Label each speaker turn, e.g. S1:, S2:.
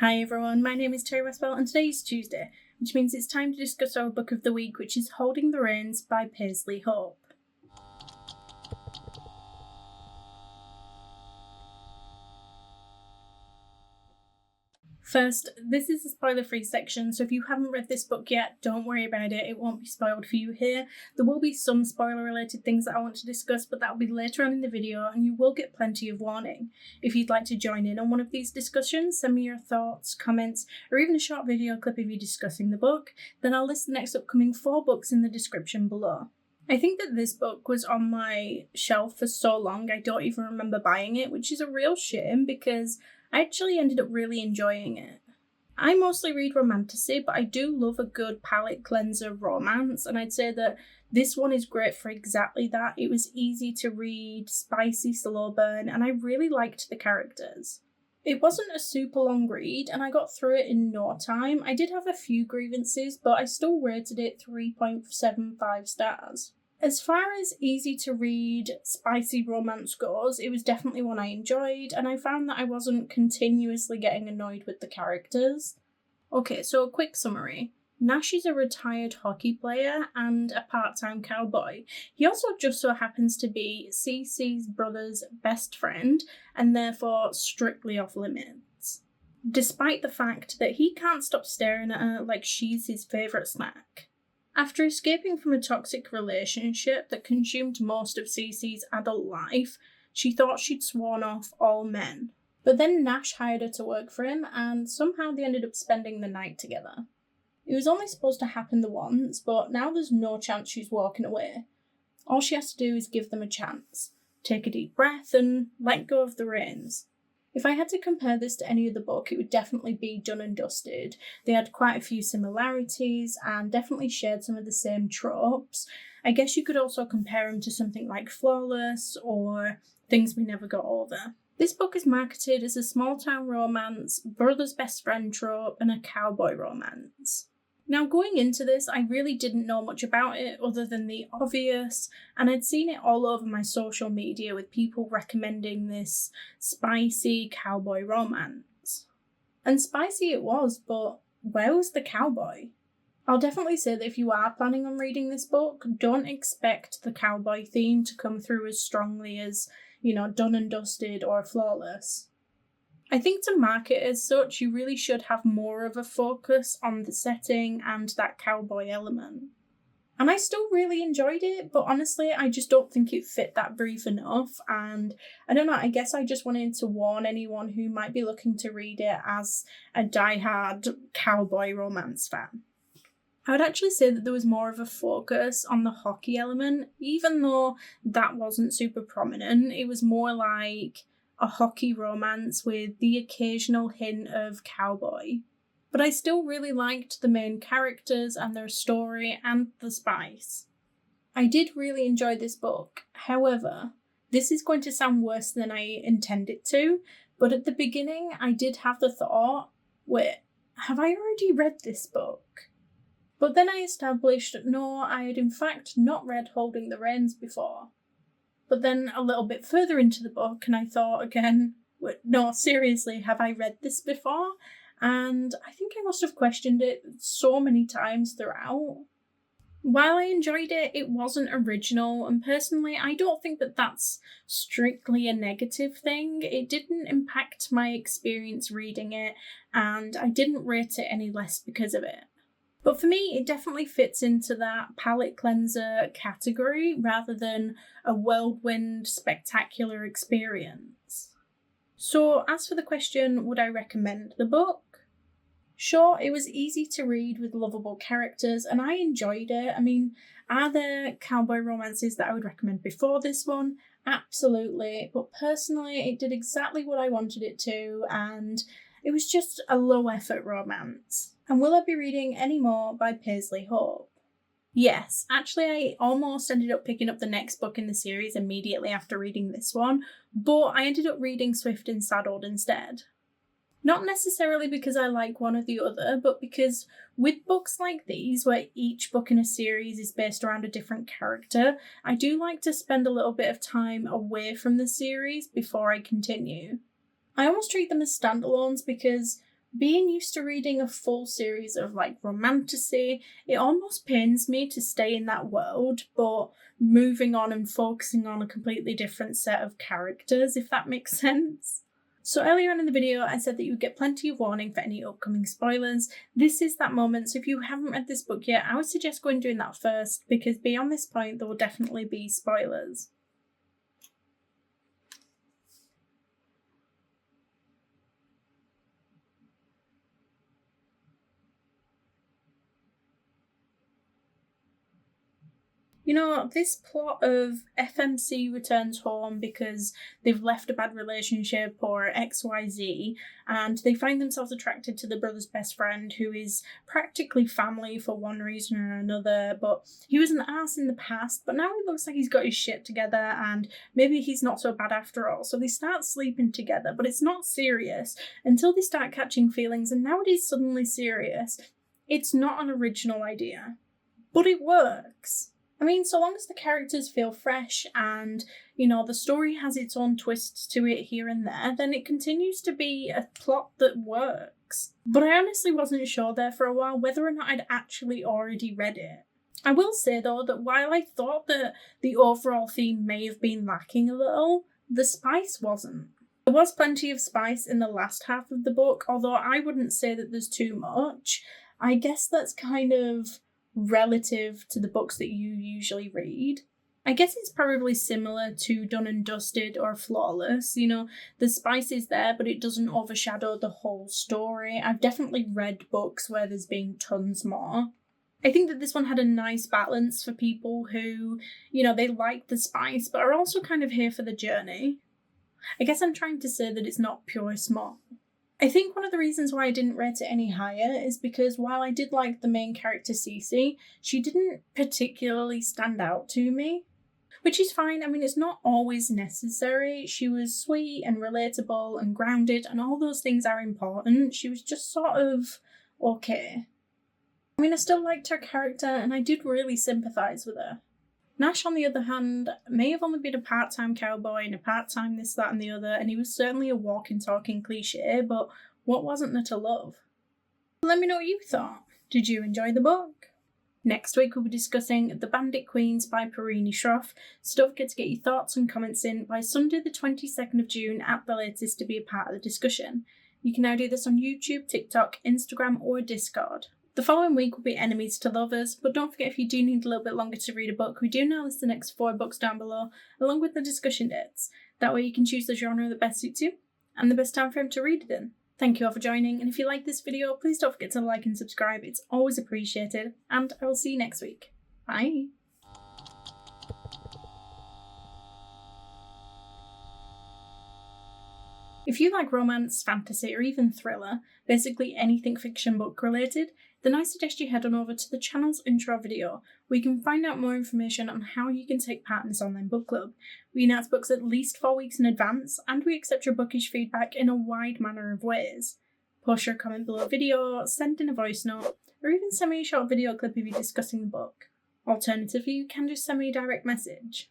S1: Hi everyone, my name is Terry Westwell and today is Tuesday, which means it's time to discuss our book of the week, which is Holding the Reins by Paisley Hope. First, this is a spoiler-free section, so if you haven't read this book yet, don't worry about it, it won't be spoiled for you here. There will be some spoiler-related things that I want to discuss, but that will be later on in the video, and you will get plenty of warning. If you'd like to join in on one of these discussions, send me your thoughts, comments, or even a short video clip of you discussing the book, then I'll list the next upcoming 4 books in the description below. I think that this book was on my shelf for so long I don't even remember buying it, which is a real shame because I actually ended up really enjoying it. I mostly read romantasy, but I do love a good palate cleanser romance, and I'd say that this one is great for exactly that. It was easy to read, spicy, slow burn, and I really liked the characters. It wasn't a super long read, and I got through it in no time. I did have a few grievances, but I still rated it 3.75 stars. As far as easy to read, spicy romance goes, it was definitely one I enjoyed, and I found that I wasn't continuously getting annoyed with the characters. Okay, so a quick summary. Nash is a retired hockey player and a part-time cowboy. He also just so happens to be Cece's brother's best friend, and therefore strictly off limits, despite the fact that he can't stop staring at her like she's his favourite snack. After escaping from a toxic relationship that consumed most of Cece's adult life, she thought she'd sworn off all men. But then Nash hired her to work for him, and somehow they ended up spending the night together. It was only supposed to happen the once, but now there's no chance she's walking away. All she has to do is give them a chance, take a deep breath, and let go of the reins. If I had to compare this to any other book, it would definitely be Done and Dusted. They had quite a few similarities and definitely shared some of the same tropes. I guess you could also compare them to something like Flawless or Things We Never Got Over. This book is marketed as a small-town romance, brother's best friend trope, and a cowboy romance. Now, going into this, I really didn't know much about it other than the obvious, and I'd seen it all over my social media with people recommending this spicy cowboy romance. And spicy it was, but where was the cowboy? I'll definitely say that if you are planning on reading this book, don't expect the cowboy theme to come through as strongly as, Done and Dusted or Flawless. I think to market as such, you really should have more of a focus on the setting and that cowboy element. And I still really enjoyed it, but honestly, I just don't think it fit that brief enough. And I don't know, I guess I just wanted to warn anyone who might be looking to read it as a diehard cowboy romance fan. I would actually say that there was more of a focus on the hockey element, even though that wasn't super prominent. It was more like a hockey romance with the occasional hint of cowboy. But I still really liked the main characters and their story and the spice. I did really enjoy this book. However, this is going to sound worse than I intend it to, but at the beginning I did have the thought, wait, have I already read this book? But then I established, no, I had in fact not read Holding the Reins before. But then a little bit further into the book, and I thought again, no, seriously, have I read this before? And I think I must have questioned it so many times throughout. While I enjoyed it, it wasn't original, and personally, I don't think that that's strictly a negative thing. It didn't impact my experience reading it, and I didn't rate it any less because of it. But for me, it definitely fits into that palate cleanser category rather than a whirlwind, spectacular experience. So as for the question, would I recommend the book? Sure, it was easy to read with lovable characters and I enjoyed it. I mean, are there cowboy romances that I would recommend before this one? Absolutely. But personally, it did exactly what I wanted it to, and it was just a low-effort romance. And will I be reading any more by Paisley Hope? Yes, actually I almost ended up picking up the next book in the series immediately after reading this one, but I ended up reading Swift and Saddled instead. Not necessarily because I like one or the other, but because with books like these, where each book in a series is based around a different character, I do like to spend a little bit of time away from the series before I continue. I almost treat them as standalones because Being used to reading a full series of like romantasy, it almost pains me to stay in that world, but moving on and focusing on a completely different set of characters, if that makes sense. So earlier on in the video, I said that you would get plenty of warning for any upcoming spoilers. This is that moment, so if you haven't read this book yet, I would suggest going and doing that first, because beyond this point, there will definitely be spoilers. You know, this plot of FMC returns home because they've left a bad relationship or XYZ, and they find themselves attracted to the brother's best friend, who is practically family for one reason or another, but he was an ass in the past, but now he looks like he's got his shit together, and maybe he's not so bad after all. So they start sleeping together, but it's not serious until they start catching feelings, and now it is suddenly serious. It's not an original idea, but it works. I mean, so long as the characters feel fresh and, you know, the story has its own twists to it here and there, then it continues to be a plot that works. But I honestly wasn't sure there for a while whether or not I'd actually already read it. I will say, though, that while I thought that the overall theme may have been lacking a little, the spice wasn't. There was plenty of spice in the last half of the book, although I wouldn't say that there's too much. I guess that's kind of relative to the books that you usually read. I guess it's probably similar to Done and Dusted or Flawless. You know, the spice is there, but it doesn't overshadow the whole story. I've definitely read books where there's been tons more. I think that this one had a nice balance for people who, you know, they like the spice, but are also kind of here for the journey. I guess I'm trying to say that it's not pure small. I think one of the reasons why I didn't rate it any higher is because while I did like the main character Cece, she didn't particularly stand out to me. Which is fine, I mean, it's not always necessary. She was sweet and relatable and grounded, and all those things are important. She was just sort of okay. I mean, I still liked her character, and I did really sympathise with her. Nash, on the other hand, may have only been a part-time cowboy and a part-time this, that and the other, and he was certainly a walking, talking cliche, but what wasn't there to love? Let me know what you thought. Did you enjoy the book? Next week we'll be discussing The Bandit Queens by Parini Shroff, so don't forget to get your thoughts and comments in by Sunday the 22nd of June at the latest to be a part of the discussion. You can now do this on YouTube, TikTok, Instagram or Discord. The following week will be Enemies to Lovers, but don't forget if you do need a little bit longer to read a book, we do now list the next 4 books down below, along with the discussion dates. That way you can choose the genre that best suits you, and the best time frame to read it in. Thank you all for joining, and if you like this video, please don't forget to like and subscribe, it's always appreciated, and I will see you next week. Bye! If you like romance, fantasy, or even thriller, basically anything fiction book related, then I suggest you head on over to the channel's intro video, where you can find out more information on how you can take part in this online book club. We announce books at least 4 weeks in advance, and we accept your bookish feedback in a wide manner of ways. Post your comment below a video, send in a voice note, or even send me a short video clip of you discussing the book. Alternatively, you can just send me a direct message.